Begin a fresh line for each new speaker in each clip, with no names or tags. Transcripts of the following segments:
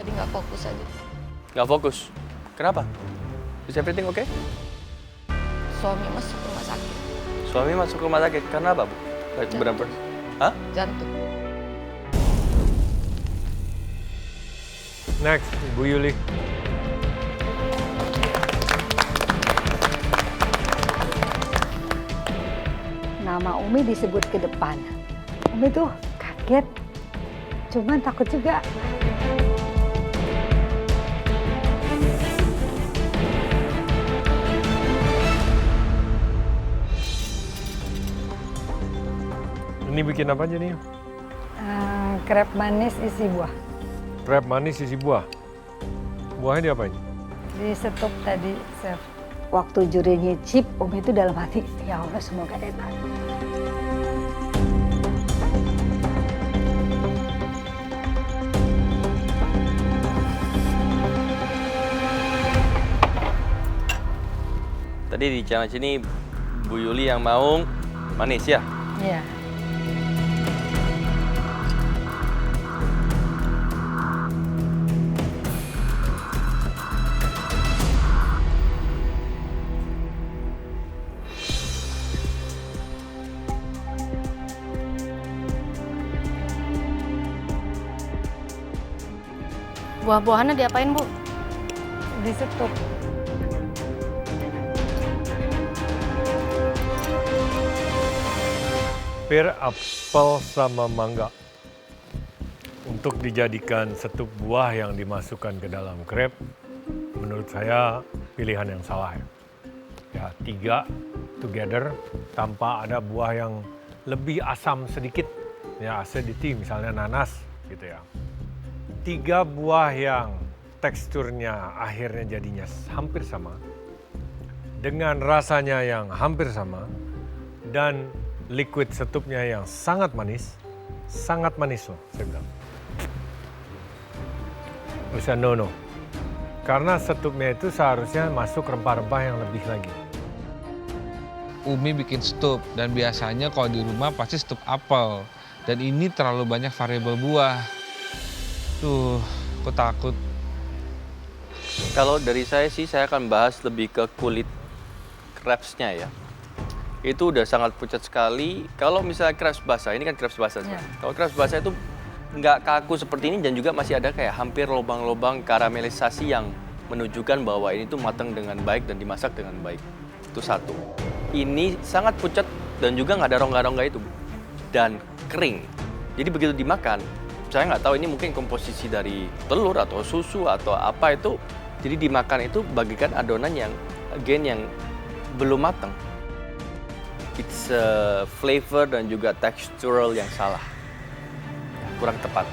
Tadi nggak fokus aja.
Nggak fokus. Kenapa? Is everything okay?
Suami masuk rumah sakit.
Suami masuk rumah sakit. Karena apa, Bu? Like benar. Hah?
Jantung.
Next, Bu Yuli.
Nama Umi disebut ke depan. Umi tuh kaget, cuman takut juga.
Ini bikin apa aja nih?
Krep manis isi buah.
Krep manis isi buah. Buahnya diapain?
Disetup tadi, chef. Waktu juri nyicip, Umi itu dalam hati, ya Allah semoga enak.
Tadi di channel sini Bu Yuli yang mau manis ya?
Iya.
Buah-buahannya diapain, Bu?
Disetup.
Pir, apel, sama mangga. Untuk dijadikan setup buah yang dimasukkan ke dalam krep, menurut saya pilihan yang salah ya. Ya, 3 together tanpa ada buah yang lebih asam sedikit. Ya, acidity misalnya nanas gitu ya. 3 buah yang teksturnya akhirnya jadinya hampir sama. Dengan rasanya yang hampir sama. Dan liquid setupnya yang sangat manis loh saya bilang. Bisa no. Karena setupnya itu seharusnya masuk rempah-rempah yang lebih lagi.
Umi bikin stup dan biasanya kalau di rumah pasti stup apel. Dan ini terlalu banyak variabel buah. Tuh, aku takut.
Kalau dari saya sih, saya akan bahas lebih ke kulit crepes-nya ya. Itu udah sangat pucat sekali. Kalau misalnya crepes basah, ini kan crepes basah.
Ya.
Kalau crepes basah itu nggak kaku seperti ini dan juga masih ada kayak hampir lubang-lubang karamelisasi yang menunjukkan bahwa ini tuh matang dengan baik dan dimasak dengan baik. Itu satu. Ini sangat pucat dan juga nggak ada rongga-rongga itu, Bu. Dan kering. Jadi begitu dimakan, saya nggak tahu ini mungkin komposisi dari telur atau susu atau apa itu. Jadi dimakan itu bagikan adonan yang belum matang. It's flavor dan juga textural yang salah. Kurang tepat.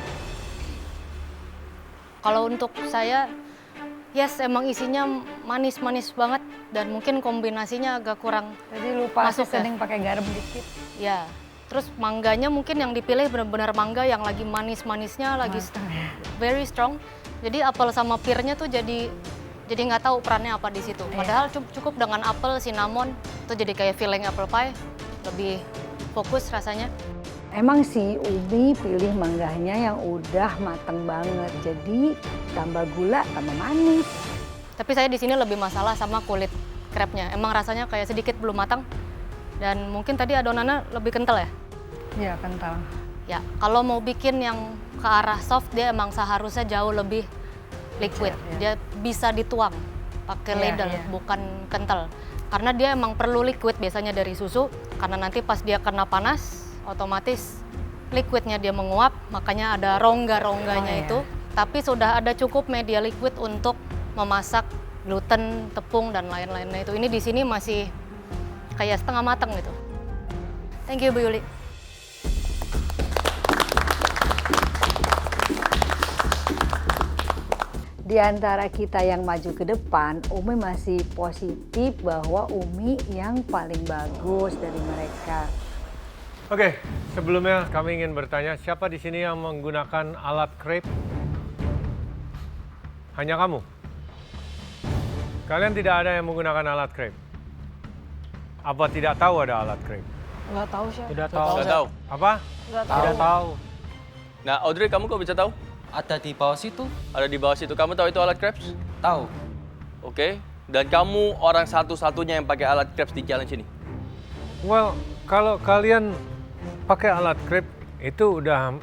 Kalau untuk saya, yes emang isinya manis-manis banget dan mungkin kombinasinya agak kurang
Jadi lupa
masuk
seseding pakai garam dikit.
ya. Terus mangganya mungkin yang dipilih benar-benar mangga yang lagi manis-manisnya, lagi
Matang ya.
very strong. Jadi apel sama pirnya tuh jadi nggak tahu perannya apa di situ. Padahal cukup dengan apel, cinnamon, itu jadi kayak filling apple pie, lebih fokus rasanya.
Emang sih Umi pilih mangganya yang udah mateng banget. Jadi tambah gula, tambah manis.
Tapi saya di sini lebih masalah sama kulit krepnya. Emang rasanya kayak sedikit belum matang. Dan mungkin tadi adonannya lebih kental ya?
Iya, kental.
Ya, kalau mau bikin yang ke arah soft, dia emang seharusnya jauh lebih liquid. Dia bisa dituang pakai ladle, bukan kental. Karena dia emang perlu liquid biasanya dari susu, karena nanti pas dia kena panas, otomatis liquidnya dia menguap, makanya ada rongga-rongganya itu. Tapi sudah ada cukup media liquid untuk memasak gluten, tepung, dan lain-lainnya itu. Ini di sini masih kayak setengah matang gitu. Thank you, Bu Yuli.
Di antara kita yang maju ke depan, Umi masih positif bahwa Umi yang paling bagus dari mereka.
Oke, sebelumnya kami ingin bertanya, siapa di sini yang menggunakan alat crepe? Hanya kamu? Kalian tidak ada yang menggunakan alat crepe? Apa tidak tahu ada alat crepe?
Nggak tahu, Chef.
Tidak
Nggak tahu.
Apa?
Nggak
Tidak tahu.
Nah, Audrey, kamu kok bisa tahu?
Ada di bawah situ.
Ada di bawah situ. Kamu tahu itu alat crepes?
Tahu.
Oke. Dan kamu orang satu-satunya yang pakai alat crepes di challenge ini.
Well, kalau kalian pakai alat crepes itu udah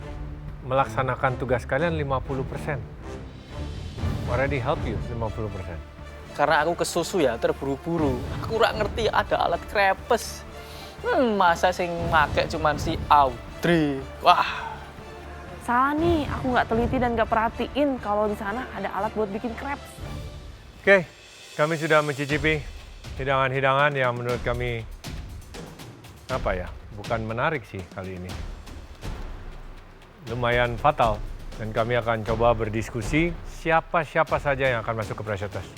melaksanakan tugas kalian 50%. Already help you 50%.
Karena aku kesusu ya, terburu-buru. Aku kurang ngerti ada alat crepes. Masa sing make cuman si Audrey. Wah.
Salah nih, aku nggak teliti dan nggak perhatiin kalau di sana ada alat buat bikin crepes.
Oke, kami sudah mencicipi hidangan-hidangan yang menurut kami bukan menarik sih kali ini. Lumayan fatal dan kami akan coba berdiskusi siapa-siapa saja yang akan masuk ke pressure test.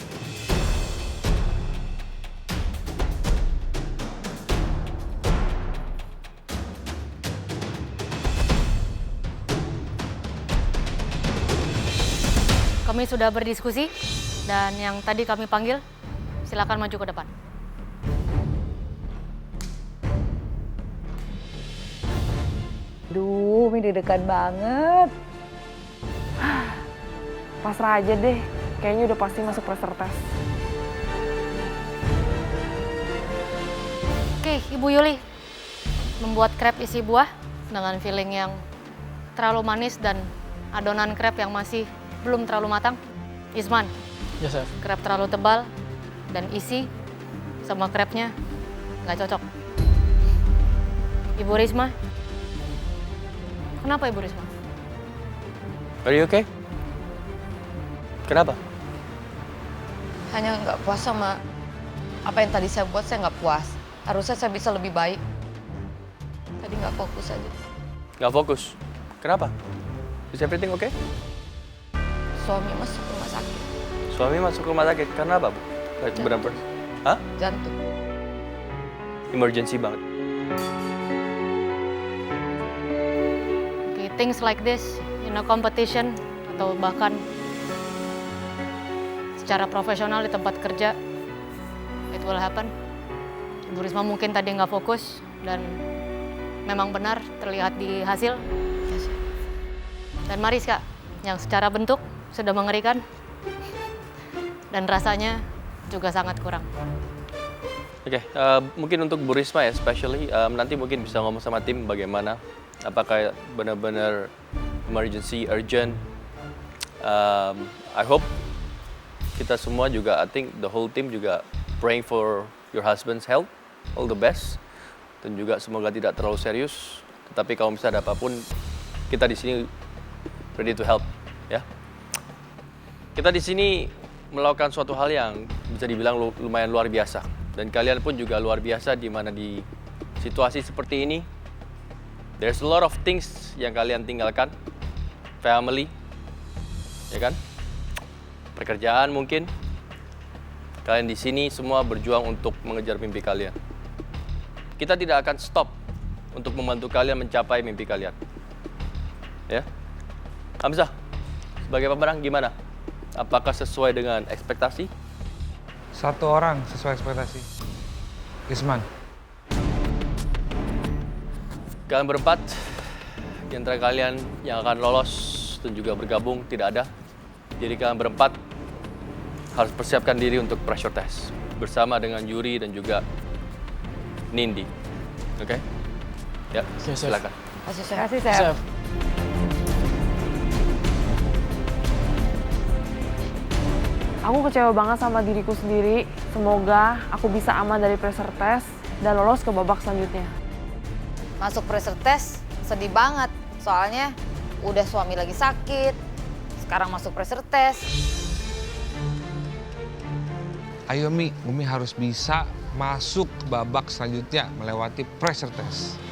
Kami sudah berdiskusi dan yang tadi kami panggil, silakan maju ke depan.
Duh, Umi deg-degan banget.
Pasrah aja deh, kayaknya udah pasti masuk pressure test.
Oke, Ibu Yuli. Membuat crepe isi buah dengan filling yang terlalu manis dan adonan crepe yang masih belum terlalu matang. Isman,
Ya, Chef.
crepe terlalu tebal dan isi sama crepe-nya nggak cocok. Ibu Risma, kenapa Ibu Risma?
Are you okay? Kenapa?
Hanya nggak puas sama apa yang tadi saya buat, saya nggak puas. Harusnya saya bisa lebih baik. Tadi nggak fokus aja.
Nggak fokus. Kenapa? Is everything okay?
Suami masuk rumah sakit,
Suami masuk rumah sakit. Karena apa, Bu? Benar-benar. Hah?
jantung.
Emergency banget.
Okay, things like this in a competition atau bahkan secara profesional di tempat kerja, it will happen. Ibu Risma mungkin tadi nggak fokus dan memang benar terlihat di hasil.
Yes.
Dan Mariska, yang secara bentuk sudah mengerikan dan rasanya juga sangat kurang.
Oke, mungkin untuk Bu Risma ya, especially nanti mungkin bisa ngomong sama tim bagaimana, apakah benar-benar emergency, urgent. I hope kita semua juga, I think the whole team juga praying for your husband's health, all the best, dan juga semoga tidak terlalu serius. Tetapi kalau misalnya ada apapun, kita di sini ready to help, ya. Kita di sini melakukan suatu hal yang bisa dibilang lumayan luar biasa. Dan kalian pun juga luar biasa di mana di situasi seperti ini. There's a lot of things yang kalian tinggalkan. Family, ya kan? Pekerjaan mungkin. Kalian di sini semua berjuang untuk mengejar mimpi kalian. Kita tidak akan stop untuk membantu kalian mencapai mimpi kalian. Ya. Hamzah, sebagai pemenang gimana? Apakah sesuai dengan ekspektasi?
Satu orang sesuai ekspektasi. Isman.
Kalian berempat, di antara kalian yang akan lolos dan juga bergabung tidak ada. Jadi kalian berempat harus persiapkan diri untuk pressure test bersama dengan Yuri dan juga Nindi. Oke? Ya, silakan.
Kasih saya.
Kasih Chef.
Chef.
Aku kecewa banget sama diriku sendiri. Semoga aku bisa aman dari pressure test dan lolos ke babak selanjutnya.
Masuk pressure test, sedih banget. Soalnya udah suami lagi sakit, sekarang masuk pressure test.
Ayo Mi, Umi harus bisa masuk ke babak selanjutnya melewati pressure test.